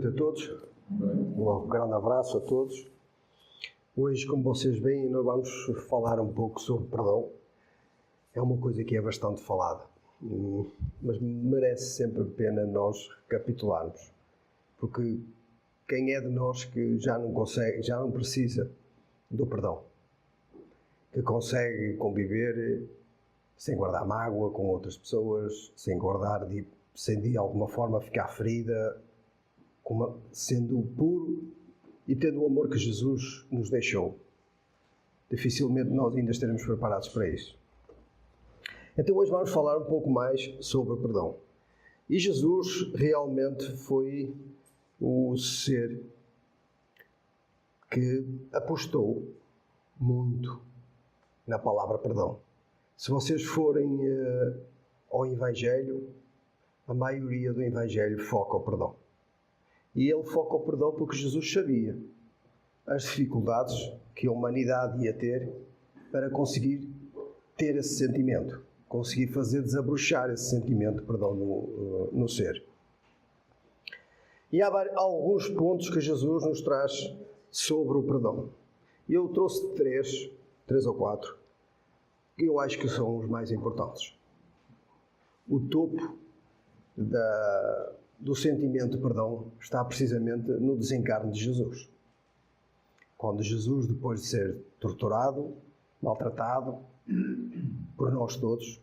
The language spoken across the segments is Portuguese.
noite a todos. Um grande abraço a todos. Hoje, como vocês veem, nós vamos falar um pouco sobre perdão. É uma coisa que é bastante falada, mas merece sempre a pena nós recapitularmos. Porque quem é de nós que já não consegue, já não precisa do perdão? Que consegue conviver sem guardar mágoa com outras pessoas, sem guardar, sem de alguma forma ficar ferida, sendo puro e tendo o amor que Jesus nos deixou. Dificilmente nós ainda estaremos preparados para isso. Então hoje vamos falar um pouco mais sobre o perdão. E Jesus realmente foi o ser que apostou muito na palavra perdão. Se vocês forem ao Evangelho, a maioria do Evangelho foca o perdão. E ele foca o perdão porque Jesus sabia as dificuldades que a humanidade ia ter para conseguir ter esse sentimento, conseguir fazer desabrochar esse sentimento de perdão no ser. E há alguns pontos que Jesus nos traz sobre o perdão. Eu trouxe três ou quatro, que eu acho que são os mais importantes. O topo do sentimento de perdão está precisamente no desencarne de Jesus. Quando Jesus, depois de ser torturado, maltratado por nós todos,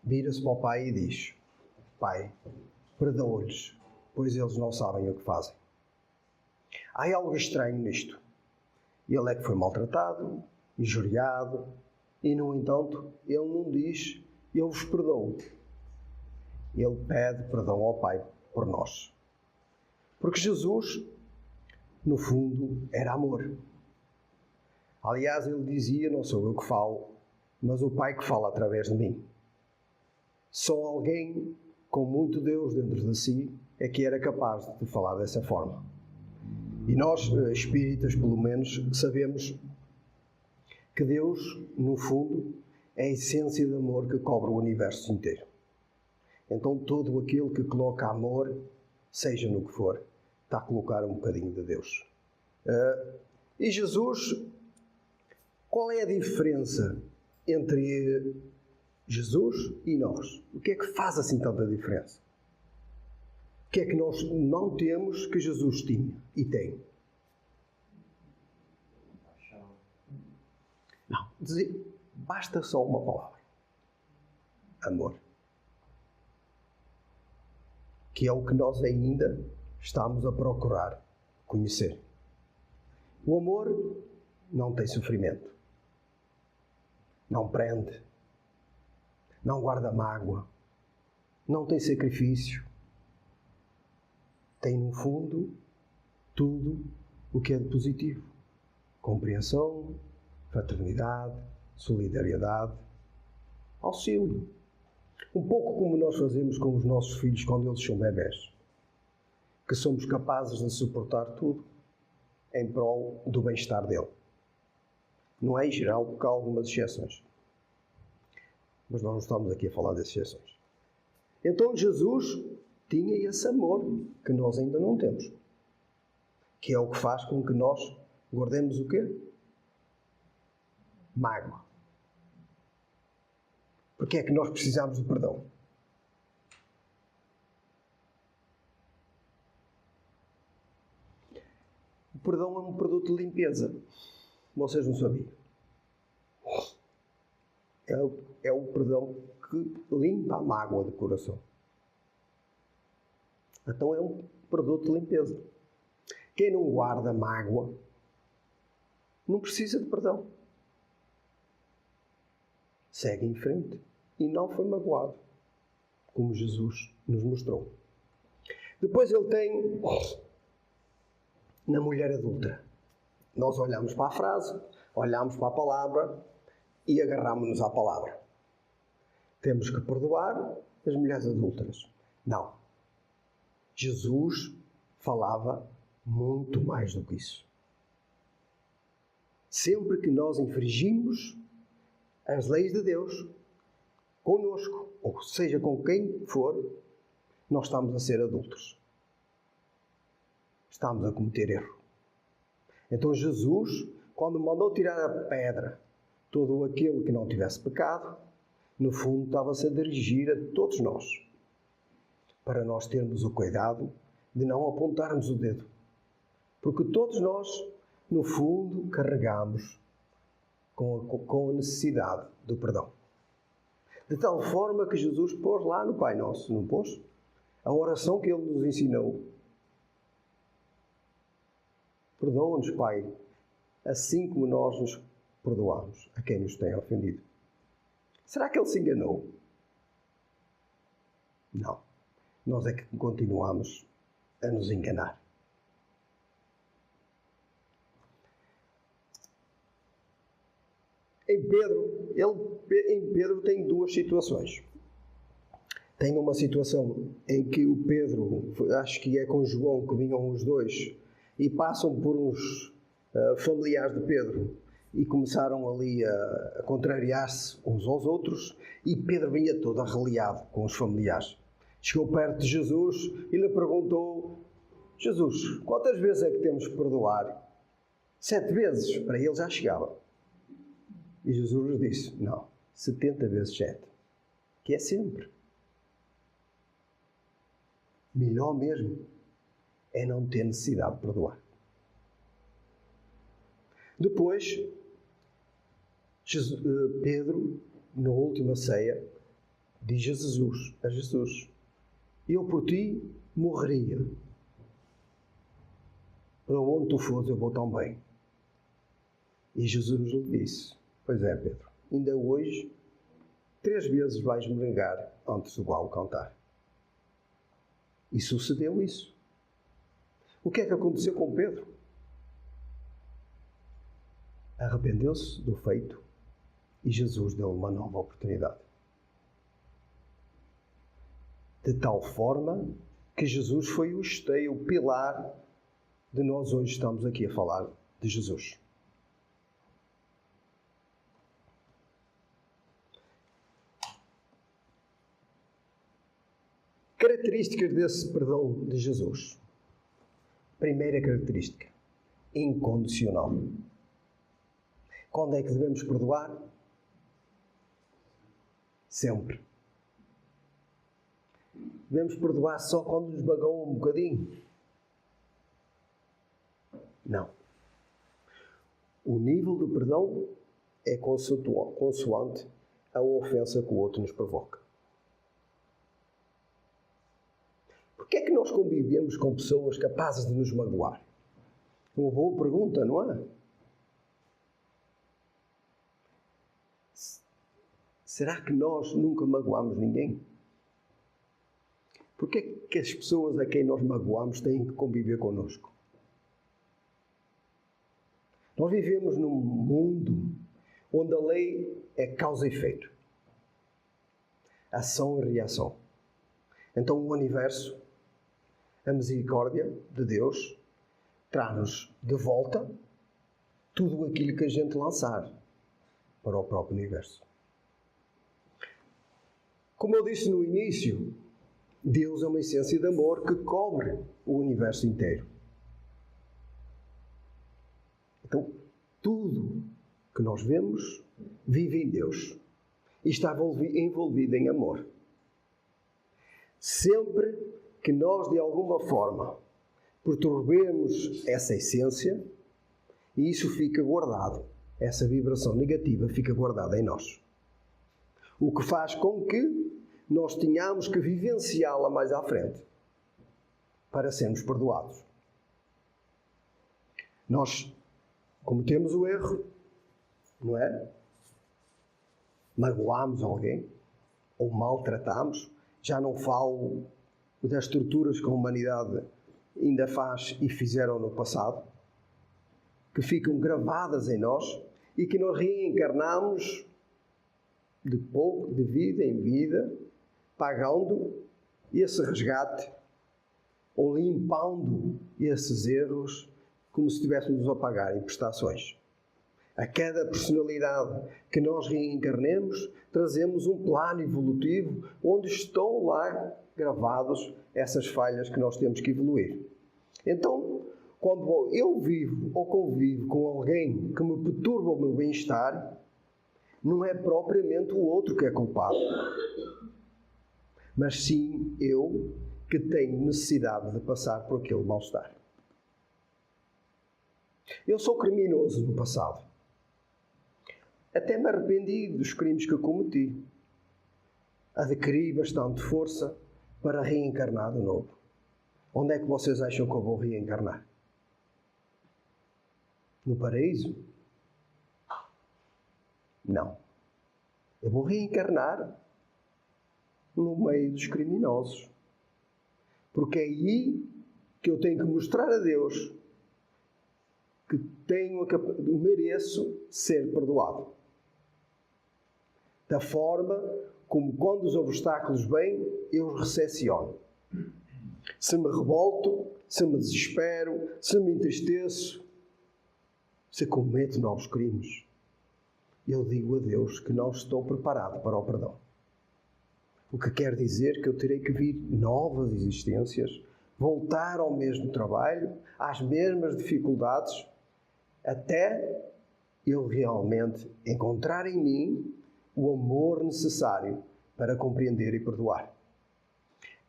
vira-se para o Pai e diz: Pai, perdoa-lhes, pois eles não sabem o que fazem. Há algo estranho nisto. Ele é que foi maltratado, injuriado, e no entanto, ele não diz: eu vos perdoo. Ele pede perdão ao Pai por nós. Porque Jesus, no fundo, era amor. Aliás, ele dizia: não sou eu que falo, mas o Pai que fala através de mim. Só alguém com muito Deus dentro de si é que era capaz de falar dessa forma. E nós, espíritas, pelo menos, sabemos que Deus, no fundo, é a essência de amor que cobre o universo inteiro. Então, todo aquele que coloca amor, seja no que for, está a colocar um bocadinho de Deus. E Jesus, qual é a diferença entre Jesus e nós? O que é que faz assim tanta diferença? O que é que nós não temos que Jesus tinha e tem? Não, basta só uma palavra. Amor. Que é o que nós ainda estamos a procurar conhecer. O amor não tem sofrimento. Não prende. Não guarda mágoa. Não tem sacrifício. Tem, no fundo, tudo o que é de positivo. Compreensão, fraternidade, solidariedade, auxílio. Um pouco como nós fazemos com os nossos filhos quando eles são bebés. Que somos capazes de suportar tudo em prol do bem-estar dele. Não é em geral, porque há algumas exceções. Mas nós não estamos aqui a falar de exceções. Então Jesus tinha esse amor que nós ainda não temos. Que é o que faz com que nós guardemos o quê? Mágoa. Porque é que nós precisamos de perdão? O perdão é um produto de limpeza. Vocês não sabiam. É o perdão que limpa a mágoa do coração. Então é um produto de limpeza. Quem não guarda mágoa não precisa de perdão. Segue em frente e não foi magoado, como Jesus nos mostrou. Depois ele tem na mulher adulta. Nós olhamos para a frase, olhamos para a palavra e agarramos-nos à palavra. Temos que perdoar as mulheres adúlteras. Não. Jesus falava muito mais do que isso. Sempre que nós infringimos as leis de Deus, conosco, ou seja, com quem for, nós estamos a ser adultos. Estamos a cometer erro. Então Jesus, quando mandou tirar a pedra todo aquele que não tivesse pecado, no fundo estava-se a dirigir a todos nós, para nós termos o cuidado de não apontarmos o dedo. Porque todos nós, no fundo, carregamos com a necessidade do perdão. De tal forma que Jesus pôs lá no Pai Nosso, não pôs? A oração que Ele nos ensinou. Perdoa-nos, Pai, assim como nós nos perdoamos a quem nos tem ofendido. Será que Ele se enganou? Não. Nós é que continuamos a nos enganar. Em Pedro tem duas situações. Tem uma situação em que o Pedro, acho que é com João que vinham os dois, e passam por uns familiares de Pedro e começaram ali a contrariar-se uns aos outros, e Pedro vinha todo arreliado com os familiares. Chegou perto de Jesus e lhe perguntou: Jesus, quantas vezes é que temos que perdoar? 7 vezes? Para ele já chegava. E Jesus lhe disse: não, 70 vezes 7, que é sempre. Melhor mesmo é não ter necessidade de perdoar. Depois, Pedro, na última ceia, diz a Jesus: eu por ti morreria. Para onde tu fores eu vou também. E Jesus lhe disse: pois é, Pedro, ainda hoje 3 vezes vais me negar antes do galo cantar. E sucedeu isso. O que é que aconteceu com Pedro? Arrependeu-se do feito e Jesus deu uma nova oportunidade. De tal forma que Jesus foi o esteio, o pilar de nós hoje estamos aqui a falar de Jesus. Características desse perdão de Jesus. Primeira característica: incondicional. Quando é que devemos perdoar? Sempre. Devemos perdoar só quando nos magoam um bocadinho? Não. O nível do perdão é consoante a ofensa que o outro nos provoca. Porquê é que nós convivemos com pessoas capazes de nos magoar? Uma boa pergunta, não é? Será que nós nunca magoamos ninguém? Porquê é que as pessoas a quem nós magoamos têm que conviver connosco? Nós vivemos num mundo onde a lei é causa e efeito. Ação e reação. Então o universo, a misericórdia de Deus, traz-nos de volta tudo aquilo que a gente lançar para o próprio universo. Como eu disse no início, Deus é uma essência de amor que cobre o universo inteiro. Então, tudo que nós vemos vive em Deus e está envolvido em amor. Sempre que nós, de alguma forma, perturbemos essa essência, e isso fica guardado, essa vibração negativa fica guardada em nós. O que faz com que nós tenhamos que vivenciá-la mais à frente, para sermos perdoados. Nós cometemos o erro, não é? Magoámos alguém, ou maltratámos. Já não falo das torturas que a humanidade ainda faz e fizeram no passado, que ficam gravadas em nós e que nós reencarnamos de vida em vida, pagando esse resgate ou limpando esses erros como se estivéssemos a pagar em prestações. A cada personalidade que nós reencarnemos, trazemos um plano evolutivo onde estão lá gravados essas falhas que nós temos que evoluir. Então, quando eu vivo ou convivo com alguém que me perturba o meu bem-estar, não é propriamente o outro que é culpado, mas sim eu que tenho necessidade de passar por aquele mal-estar. Eu sou criminoso no passado. Até me arrependi dos crimes que cometi. Adquiri bastante força para reencarnar de novo. Onde é que vocês acham que eu vou reencarnar? No paraíso? Não. Eu vou reencarnar no meio dos criminosos. Porque é aí que eu tenho que mostrar a Deus que mereço ser perdoado. Da forma como, quando os obstáculos vêm, eu os recepciono. Se me revolto, se me desespero, se me entristeço, se cometo novos crimes, eu digo a Deus que não estou preparado para o perdão. O que quer dizer que eu terei que vir novas existências, voltar ao mesmo trabalho, às mesmas dificuldades, até eu realmente encontrar em mim o amor necessário para compreender e perdoar.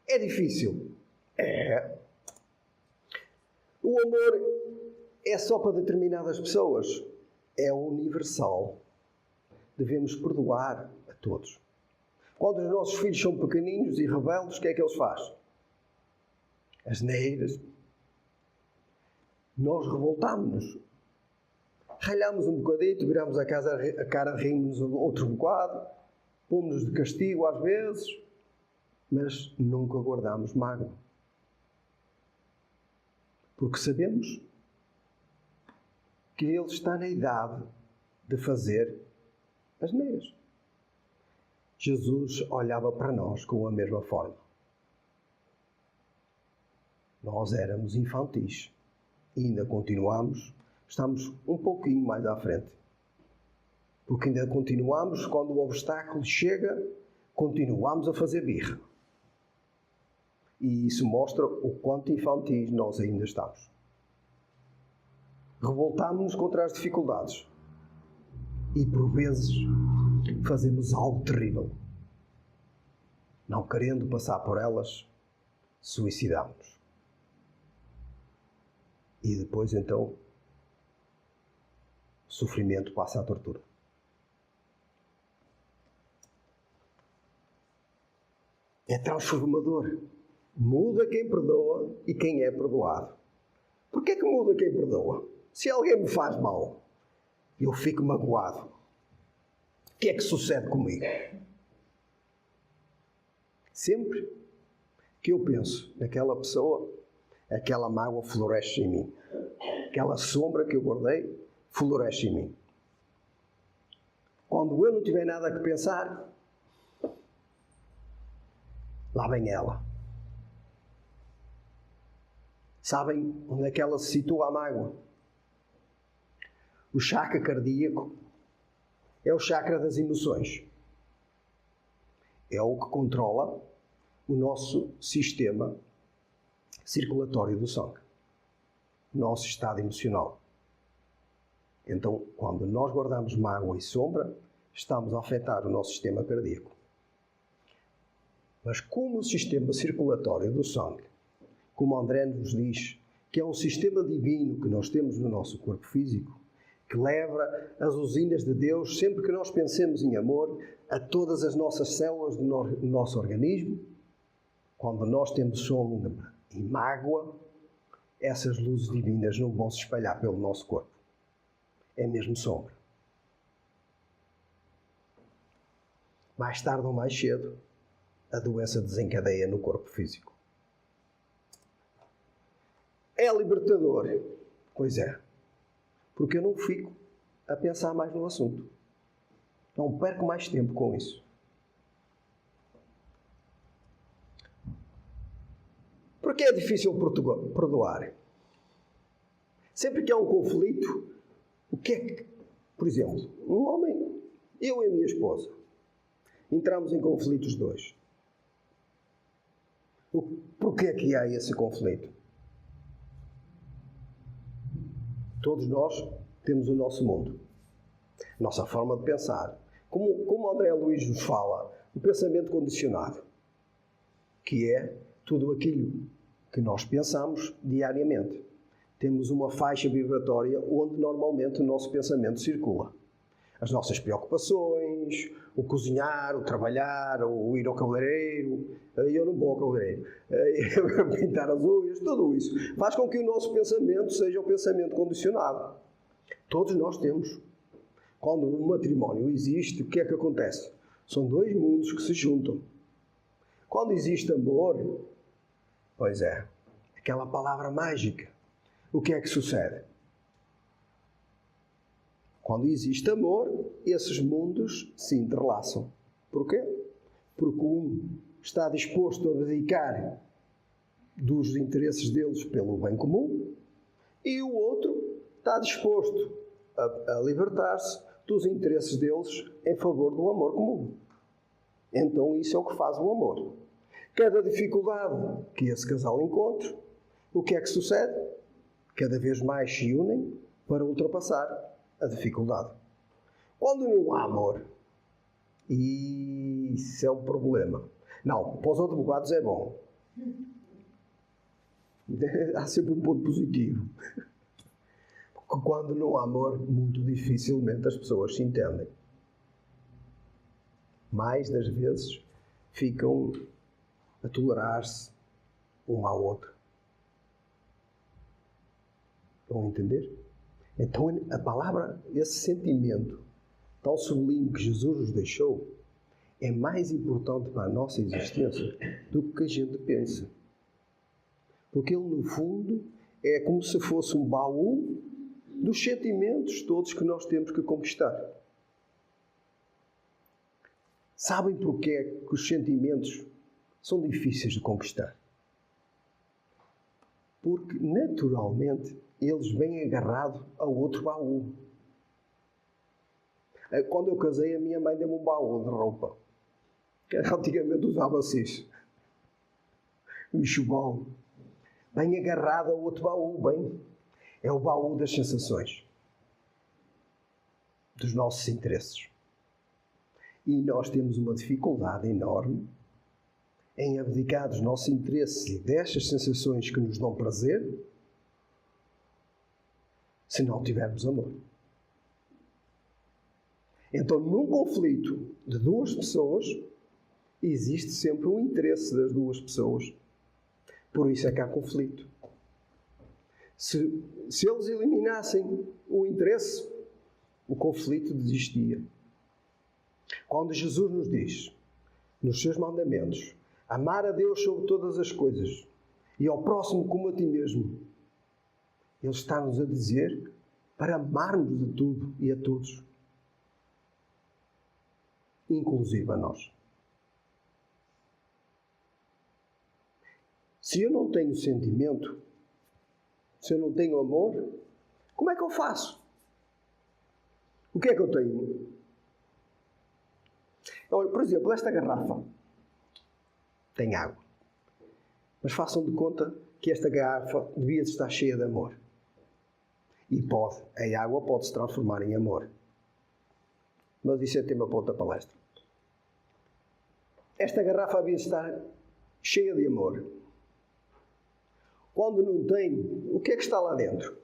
É difícil? É. O amor é só para determinadas pessoas. É universal. Devemos perdoar a todos. Quando os nossos filhos são pequeninos e rebeldes, o que é que eles fazem? Asneiras. Nós revoltámos-nos. Ralhámos um bocadito, virámos a cara, rimos outro bocado, pomos-nos de castigo às vezes, mas nunca guardámos mágoa. Porque sabemos que ele está na idade de fazer asneiras. Jesus olhava para nós com a mesma forma. Nós éramos infantis e ainda continuamos. Estamos um pouquinho mais à frente. Porque ainda continuamos, quando o obstáculo chega, continuamos a fazer birra. E isso mostra o quanto infantis nós ainda estamos. Revoltámos-nos contra as dificuldades. E, por vezes, fazemos algo terrível. Não querendo passar por elas, suicidamos. E depois, então, o sofrimento passa à tortura. É transformador. Muda quem perdoa e quem é perdoado. Porquê que muda quem perdoa? Se alguém me faz mal, eu fico magoado. O que é que sucede comigo? Sempre que eu penso naquela pessoa, aquela mágoa floresce em mim. Aquela sombra que eu guardei, floresce em mim. Quando eu não tiver nada a pensar, lá vem ela. Sabem onde é que ela se situa, a mágoa? O chakra cardíaco é o chakra das emoções. É o que controla o nosso sistema circulatório do sangue. O nosso estado emocional. Então, quando nós guardamos mágoa e sombra, estamos a afetar o nosso sistema cardíaco. Mas como o sistema circulatório do sangue, como André nos diz, que é um sistema divino que nós temos no nosso corpo físico, que leva as usinas de Deus, sempre que nós pensemos em amor, a todas as nossas células do nosso organismo, quando nós temos sombra e mágoa, essas luzes divinas não vão se espalhar pelo nosso corpo. É mesmo sombra. Mais tarde ou mais cedo, a doença desencadeia no corpo físico. É libertador? Pois é. Porque eu não fico a pensar mais no assunto. Não perco mais tempo com isso. Porque é difícil perdoar? Sempre que há um conflito, Por exemplo, um homem, eu e a minha esposa, entramos em conflitos dois. Porquê é que há esse conflito? Todos nós temos o nosso mundo, nossa forma de pensar. Como André Luiz nos fala, o pensamento condicionado, que é tudo aquilo que nós pensamos diariamente. Temos uma faixa vibratória onde normalmente o nosso pensamento circula. As nossas preocupações, o cozinhar, o trabalhar, o ir ao cabeleireiro, eu não vou ao cabeleireiro, pintar as unhas, tudo isso faz com que o nosso pensamento seja um pensamento condicionado. Todos nós temos. Quando um matrimónio existe, o que é que acontece? São dois mundos que se juntam. Quando existe amor, pois é, aquela palavra mágica, o que é que sucede? Quando existe amor, esses mundos se entrelaçam. Porquê? Porque um está disposto a abdicar dos interesses deles pelo bem comum e o outro está disposto a libertar-se dos interesses deles em favor do amor comum. Então isso é o que faz o amor. Cada dificuldade que esse casal encontra, o que é que sucede? Cada vez mais se unem para ultrapassar a dificuldade. Quando não há amor, isso é um problema. Não, para os advogados é bom. Há sempre um ponto positivo. Porque quando não há amor, muito dificilmente as pessoas se entendem. Mais das vezes ficam a tolerar-se um ao outro. Vão entender? Então a palavra, esse sentimento tão sublime que Jesus nos deixou, é mais importante para a nossa existência do que a gente pensa. Porque ele, no fundo, é como se fosse um baú dos sentimentos todos que nós temos que conquistar. Sabem porquê que os sentimentos são difíceis de conquistar? Porque, naturalmente, eles vêm agarrados a outro baú. Quando eu casei, a minha mãe deu-me um baú de roupa. Antigamente usava-se isso. Um enxoval. Bem agarrado a outro baú, bem. É o baú das sensações. Dos nossos interesses. E nós temos uma dificuldade enorme em abdicar dos nossos interesses e destas sensações que nos dão prazer, se não tivermos amor. Então, num conflito de duas pessoas, existe sempre um interesse das duas pessoas. Por isso é que há conflito. Se eles eliminassem o interesse, o conflito desistia. Quando Jesus nos diz, nos seus mandamentos, amar a Deus sobre todas as coisas e ao próximo como a ti mesmo, Ele está-nos a dizer para amarmos a tudo e a todos, inclusive a nós. Se eu não tenho sentimento, se eu não tenho amor, como é que eu faço? O que é que eu tenho? Olha, por exemplo, esta garrafa tem água. Mas façam de conta que esta garrafa devia estar cheia de amor. E a água pode se transformar em amor. Mas isso é tema para outra palestra. Esta garrafa devia estar cheia de amor. Quando não tem, o que é que está lá dentro?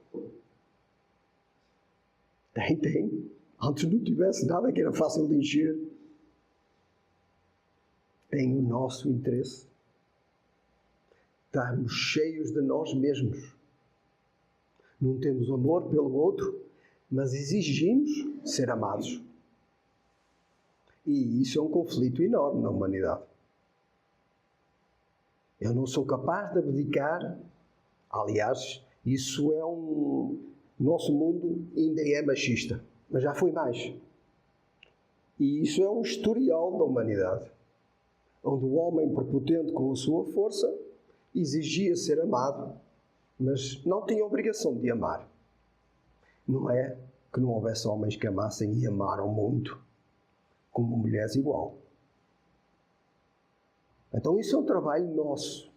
Tem. Antes não tivesse nada que era fácil de encher. Tem o nosso interesse. Estamos cheios de nós mesmos. Não temos amor pelo outro, mas exigimos ser amados. E isso é um conflito enorme na humanidade. Eu não sou capaz de abdicar. Aliás, isso é nosso mundo ainda é machista, mas já foi mais. E isso é um historial da humanidade, onde o homem prepotente com a sua força exigia ser amado, mas não tinha obrigação de amar. Não é que não houvesse homens que amassem e amaram muito, como mulheres igual. Então isso é um trabalho nosso.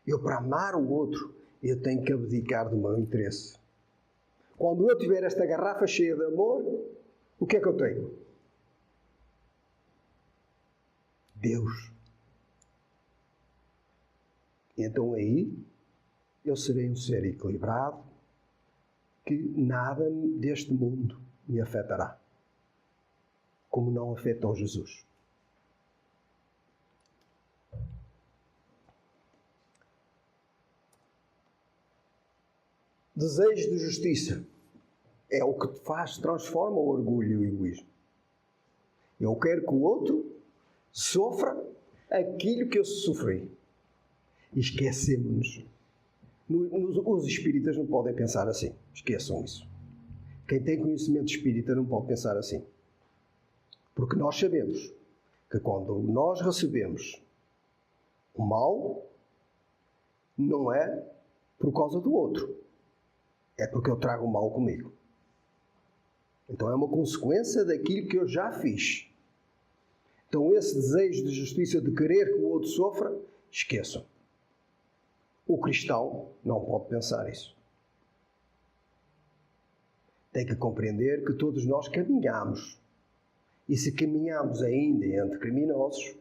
Eu, para amar o outro, eu tenho que abdicar do meu interesse. Quando eu tiver esta garrafa cheia de amor, o que é que eu tenho? Deus. E então aí eu serei um ser equilibrado, que nada deste mundo me afetará, como não afetou Jesus. Desejo de justiça é o que te transforma o orgulho e o egoísmo. Eu quero que o outro sofra aquilo que eu sofri. E esquecemos-nos. Os espíritas não podem pensar assim. Esqueçam isso. Quem tem conhecimento espírita não pode pensar assim. Porque nós sabemos que quando nós recebemos o mal, não é por causa do outro. É porque eu trago o mal comigo. Então é uma consequência daquilo que eu já fiz. Então esse desejo de justiça, de querer que o outro sofra, esqueçam. O cristão não pode pensar isso. Tem que compreender que todos nós caminhamos. E se caminhamos ainda entre criminosos,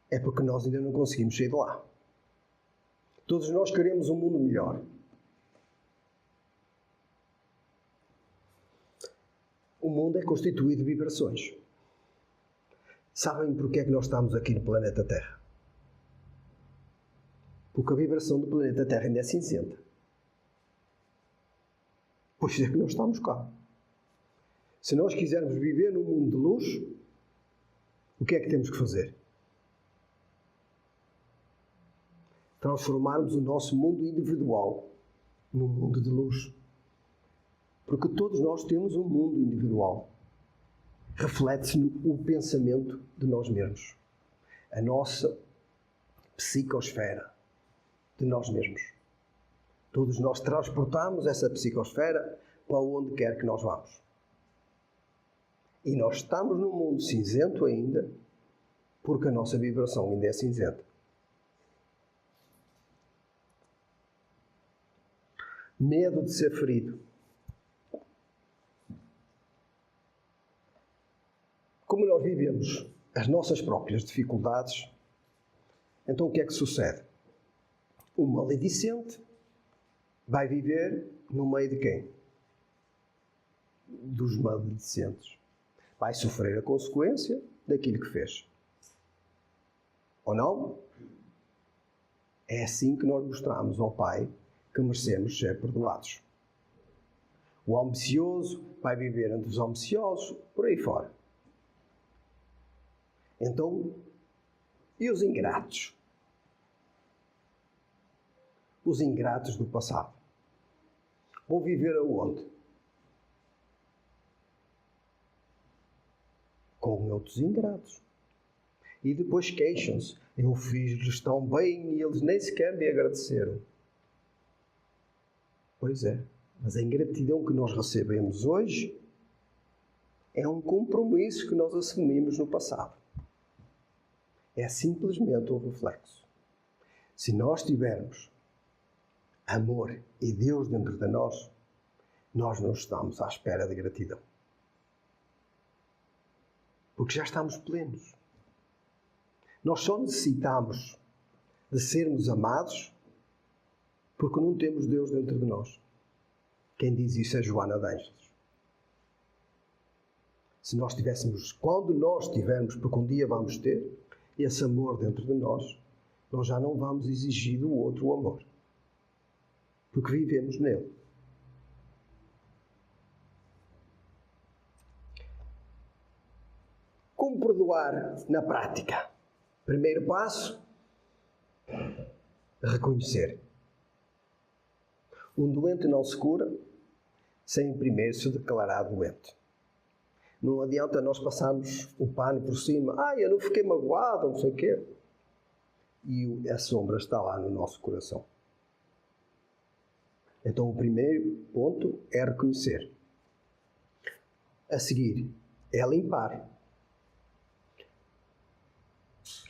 é porque nós ainda não conseguimos sair de lá. Todos nós queremos um mundo melhor. O mundo é constituído de vibrações. Sabem porquê é que nós estamos aqui no planeta Terra? Porque a vibração do planeta Terra ainda é cinzenta. Pois é que nós estamos cá. Se nós quisermos viver num mundo de luz, o que é que temos que fazer? Transformarmos o nosso mundo individual num mundo de luz. Porque todos nós temos um mundo individual. Reflete-se no pensamento de nós mesmos. A nossa psicosfera de nós mesmos. Todos nós transportamos essa psicosfera para onde quer que nós vamos. E nós estamos num mundo cinzento ainda, porque a nossa vibração ainda é cinzenta. Medo de ser ferido. Como nós vivemos as nossas próprias dificuldades, então o que é que sucede? O maledicente vai viver no meio de quem? Dos maledicentes. Vai sofrer a consequência daquilo que fez. Ou não? É assim que nós mostramos ao Pai que merecemos ser perdoados. O ambicioso vai viver entre os ambiciosos, por aí fora. Então, e os ingratos? Os ingratos do passado vão viver aonde? Com outros ingratos. E depois queixam-se. Eu fiz-lhes tão bem e eles nem sequer me agradeceram. Pois é, mas a ingratidão que nós recebemos hoje é um compromisso que nós assumimos no passado. É simplesmente um reflexo. Se nós tivermos amor e Deus dentro de nós não estamos à espera de gratidão. Porque já estamos plenos. Nós só necessitamos de sermos amados porque não temos Deus dentro de nós. Quem diz isso é Joana de Ângeles. Se nós tivéssemos, quando nós tivermos, porque um dia vamos ter, esse amor dentro de nós já não vamos exigir do outro o amor. Porque vivemos nele. Como perdoar na prática? Primeiro passo, reconhecer. Um doente não se cura sem primeiro se declarar doente. Não adianta nós passarmos o pano por cima. Eu não fiquei magoado, não sei o quê. E a sombra está lá no nosso coração. Então o primeiro ponto é reconhecer. a seguir é limpar.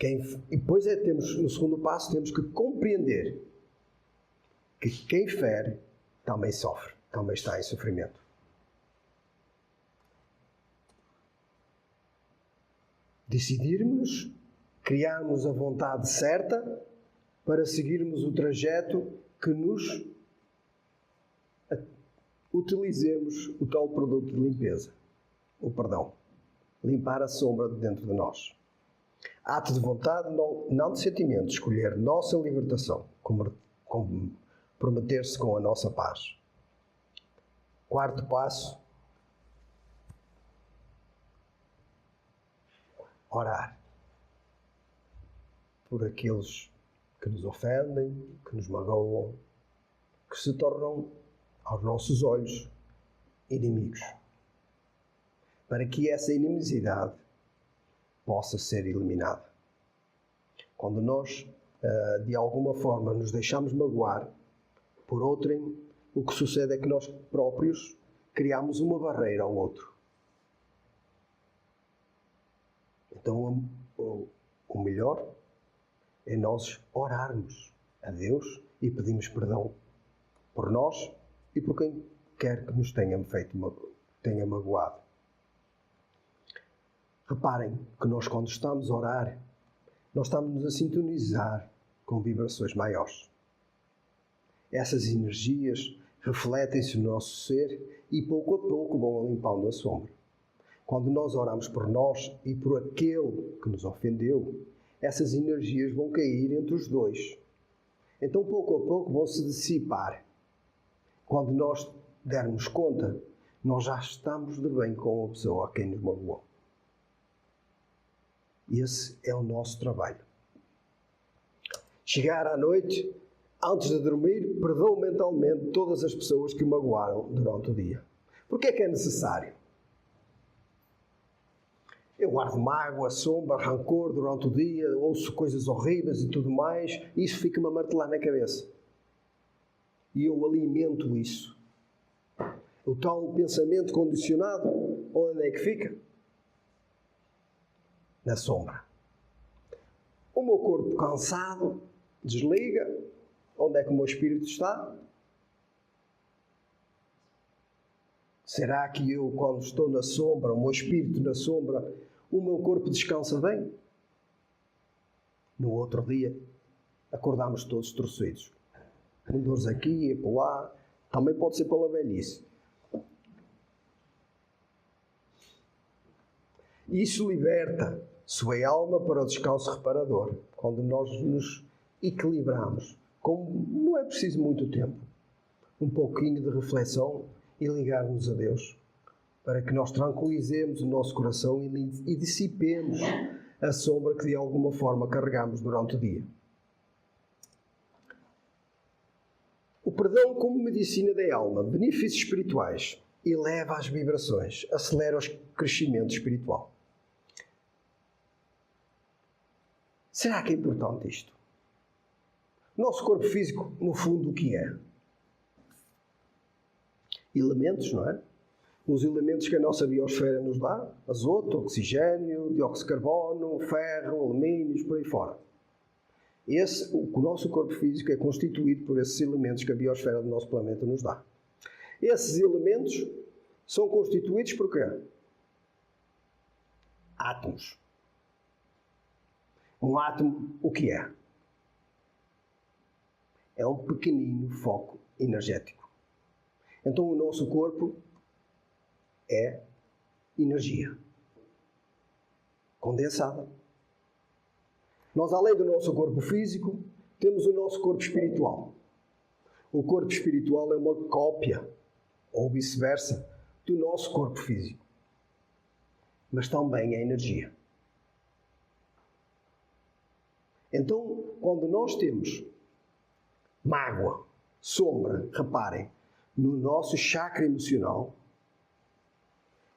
E depois no segundo passo, temos que compreender que quem fere também sofre, também está em sofrimento. Decidirmos, criarmos a vontade certa para seguirmos o trajeto que nos utilizemos o tal produto de limpeza, o perdão. Limpar a sombra de dentro de nós. Ato de vontade, não de sentimento, escolher nossa libertação, comprometer-se com a nossa paz. Quarto passo, orar por aqueles que nos ofendem, que nos magoam, que se tornam, aos nossos olhos, inimigos. Para que essa inimizade possa ser eliminada. Quando nós, de alguma forma, nos deixamos magoar por outrem, o que sucede é que nós próprios criamos uma barreira ao outro. Então, o melhor é nós orarmos a Deus e pedirmos perdão por nós e por quem quer que nos tenha magoado. Reparem que nós, quando estamos a orar, nós estamos a sintonizar com vibrações maiores. Essas energias refletem-se no nosso ser e pouco a pouco vão limpando a sombra. Quando nós oramos por nós e por aquele que nos ofendeu, essas energias vão cair entre os dois. Então, pouco a pouco, vão se dissipar. Quando nós dermos conta, nós já estamos de bem com a pessoa a quem nos magoou. Esse é o nosso trabalho. Chegar à noite, antes de dormir, perdoo mentalmente todas as pessoas que o magoaram durante o dia. Porquê é que é necessário? Eu guardo mágoa, sombra, rancor durante o dia, ouço coisas horríveis e tudo mais, e isso fica-me a martelar na cabeça. E eu alimento isso. O tal pensamento condicionado, onde é que fica? Na sombra. O meu corpo cansado desliga. Onde é que o meu espírito está? Será que eu, quando estou na sombra, o meu espírito na sombra, o meu corpo descansa bem? No outro dia, acordamos todos torcidos. Com dores aqui e lá. Também pode ser pela velhice. Isso liberta sua alma para o descanso reparador. Quando nós nos equilibramos, como não é preciso muito tempo, um pouquinho de reflexão e ligarmos a Deus, para que nós tranquilizemos o nosso coração e dissipemos a sombra que de alguma forma carregamos durante o dia. O perdão como medicina da alma, benefícios espirituais, eleva as vibrações, acelera o crescimento espiritual. Será que é importante isto? Nosso corpo físico, no fundo, o que é? Elementos, não é? Os elementos que a nossa biosfera nos dá: azoto, oxigênio, dióxido de carbono, ferro, alumínios, por aí fora. O nosso corpo físico é constituído por esses elementos que a biosfera do nosso planeta nos dá. Esses elementos são constituídos por quê? Átomos. Um átomo, o que é? É um pequenino foco energético. Então o nosso corpo é energia condensada. Nós, além do nosso corpo físico, temos o nosso corpo espiritual. O corpo espiritual é uma cópia, ou vice-versa, do nosso corpo físico. Mas também é energia. Então, quando nós temos mágoa, sombra, reparem, no nosso chakra emocional,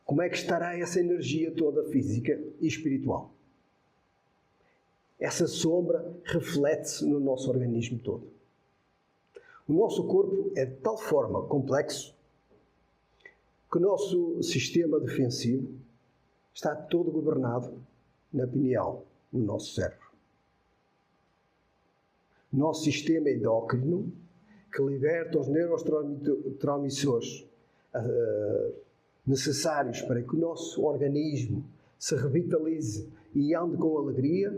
como é que estará essa energia toda física e espiritual? Essa sombra reflete-se no nosso organismo todo. O nosso corpo é de tal forma complexo que o nosso sistema defensivo está todo governado na pineal, no nosso cérebro. O nosso sistema endócrino, que liberta os neurotransmissores necessários para que o nosso organismo se revitalize e ande com alegria,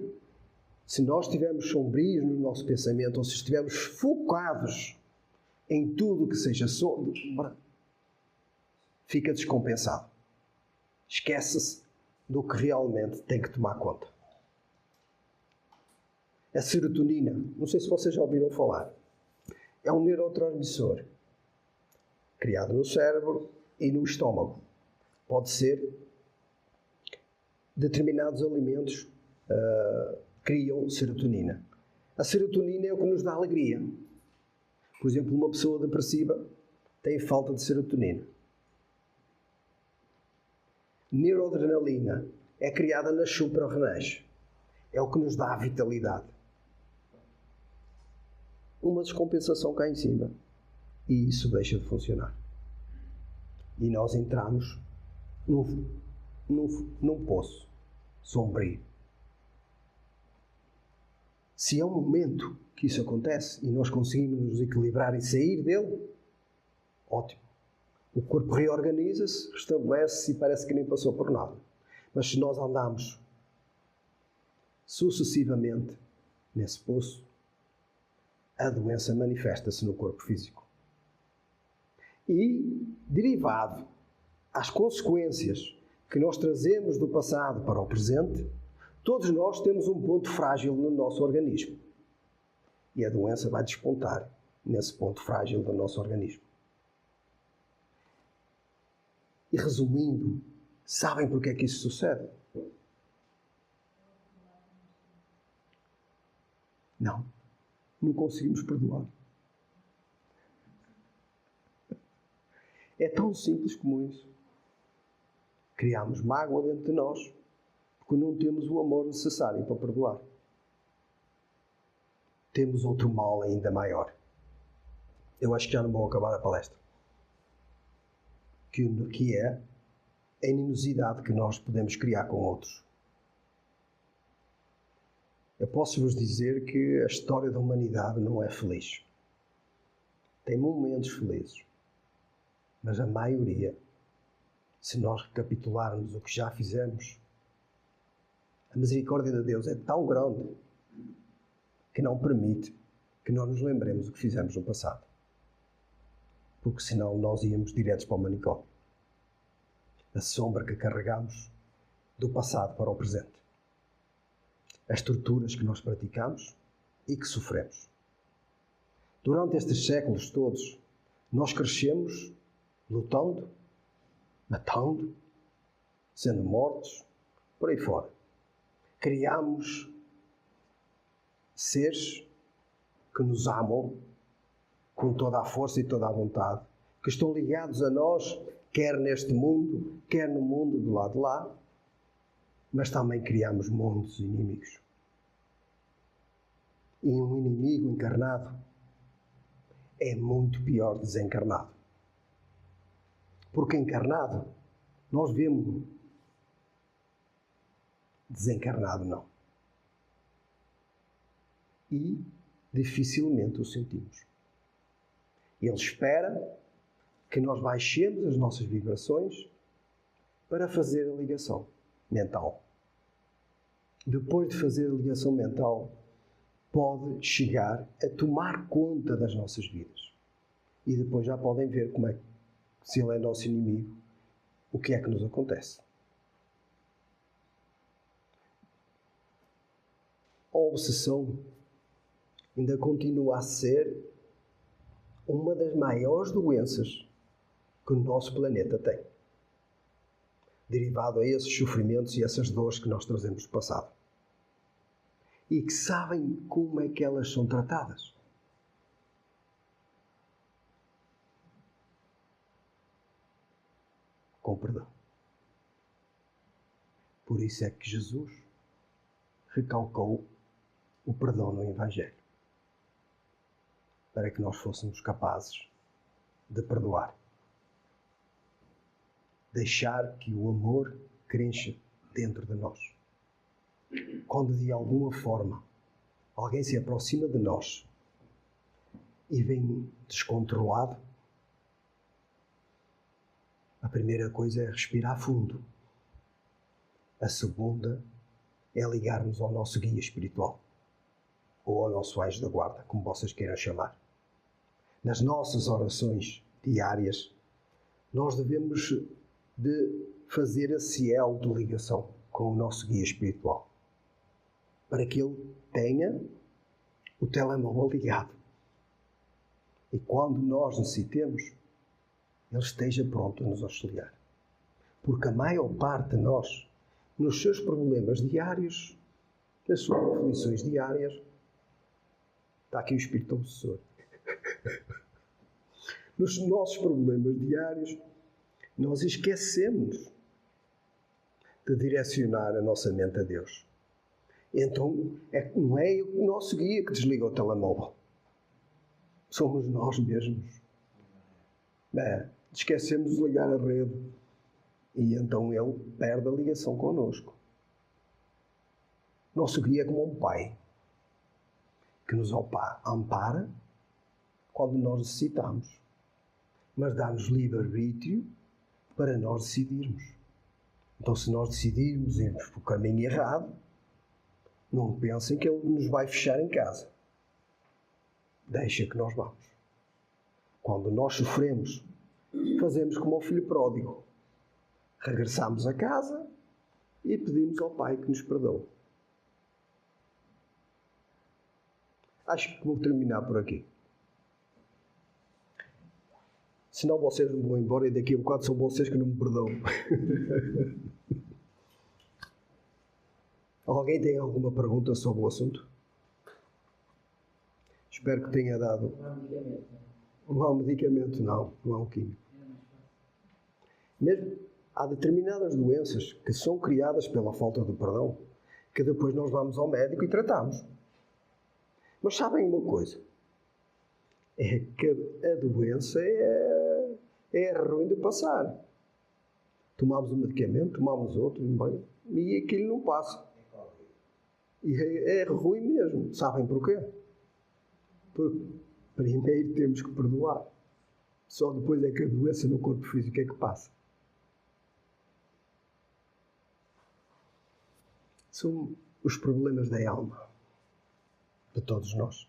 se nós estivermos sombrios no nosso pensamento, ou se estivermos focados em tudo que seja sombra, fica descompensado. Esquece-se do que realmente tem que tomar conta. A serotonina, não sei se vocês já ouviram falar, é um neurotransmissor criado no cérebro e no estômago. Pode ser determinados alimentos criam serotonina. A serotonina é o que nos dá alegria. Por exemplo, uma pessoa depressiva tem falta de serotonina. Neuroadrenalina é criada nas suprarrenais. É o que nos dá a vitalidade. Uma descompensação cá em cima. E isso deixa de funcionar. E nós entramos num poço sombrio. Se é um momento que isso acontece e nós conseguimos nos equilibrar e sair dele, ótimo. O corpo reorganiza-se, restabelece-se e parece que nem passou por nada. Mas se nós andamos sucessivamente nesse poço, a doença manifesta-se no corpo físico. E, derivado às consequências que nós trazemos do passado para o presente, todos nós temos um ponto frágil no nosso organismo. E a doença vai despontar nesse ponto frágil do nosso organismo. E resumindo, sabem porque é que isso sucede? Não conseguimos perdoar. É tão simples como isso. Criamos mágoa dentro de nós porque não temos o amor necessário para perdoar. Temos outro mal ainda maior. Eu acho que já não vou acabar a palestra. Que é a animosidade que nós podemos criar com outros. Eu posso vos dizer que a história da humanidade não é feliz. Tem momentos felizes. Mas a maioria, se nós recapitularmos o que já fizemos, a misericórdia de Deus é tão grande que não permite que nós nos lembremos do que fizemos no passado. Porque senão nós íamos diretos para o manicômio. A sombra que carregamos do passado para o presente. As torturas que nós praticamos e que sofremos. Durante estes séculos todos, nós crescemos lutando, matando, sendo mortos, por aí fora. Criamos seres que nos amam com toda a força e toda a vontade, que estão ligados a nós, quer neste mundo, quer no mundo do lado de lá, mas também criamos muitos inimigos. E um inimigo encarnado é muito pior desencarnado. Porque encarnado, nós vemos. Desencarnado, não. E dificilmente o sentimos. Ele espera que nós baixemos as nossas vibrações para fazer a ligação mental. Depois de fazer a ligação mental, pode chegar a tomar conta das nossas vidas. E depois já podem ver como é que, se ele é nosso inimigo, o que é que nos acontece. A obsessão ainda continua a ser uma das maiores doenças que o nosso planeta tem, derivado a esses sofrimentos e essas dores que nós trazemos do passado. E que sabem como é que elas são tratadas. Com perdão. Por isso é que Jesus recalcou o perdão no Evangelho. Para que nós fôssemos capazes de perdoar. deixar que o amor cresça dentro de nós. Quando de alguma forma alguém se aproxima de nós e vem descontrolado, a primeira coisa é respirar fundo. A segunda é ligar-nos ao nosso guia espiritual, ou ao nosso anjo da guarda, como vocês queiram chamar. Nas nossas orações diárias, nós devemos de fazer esse elo de ligação com o nosso guia espiritual, para que ele tenha o telemóvel ligado. E quando nós necessitemos, ele esteja pronto a nos auxiliar. Porque a maior parte de nós, nos seus problemas diários, nas suas aflições diárias, está aqui o espírito obsessor. Nos nossos problemas diários, nós esquecemos de direcionar a nossa mente a Deus. Então, não é o nosso guia que desliga o telemóvel. Somos nós mesmos. Esquecemos de ligar a rede. E então ele perde a ligação connosco. Nosso guia é como um pai que nos ampara quando nós necessitamos, mas dá-nos livre-arbítrio para nós decidirmos. Então, se nós decidirmos irmos para o caminho errado, não pensem que ele nos vai fechar em casa. Deixa que nós vamos. Quando nós sofremos, fazemos como o filho pródigo. Regressamos a casa e pedimos ao Pai que nos perdoe. Acho que vou terminar por aqui. Senão vocês não vão embora e daqui a bocado são vocês que não me perdoam. Alguém tem alguma pergunta sobre o assunto? Espero que tenha dado. Não há um medicamento, não há um químico. Mesmo há determinadas doenças que são criadas pela falta de perdão, que depois nós vamos ao médico e tratamos. Mas sabem uma coisa? É que a doença é ruim de passar. Tomamos um medicamento, tomamos outro, e aquilo não passa. E é ruim mesmo. Sabem porquê? Porque primeiro temos que perdoar. Só depois é que a doença no corpo físico é que passa. São os problemas da alma de todos nós.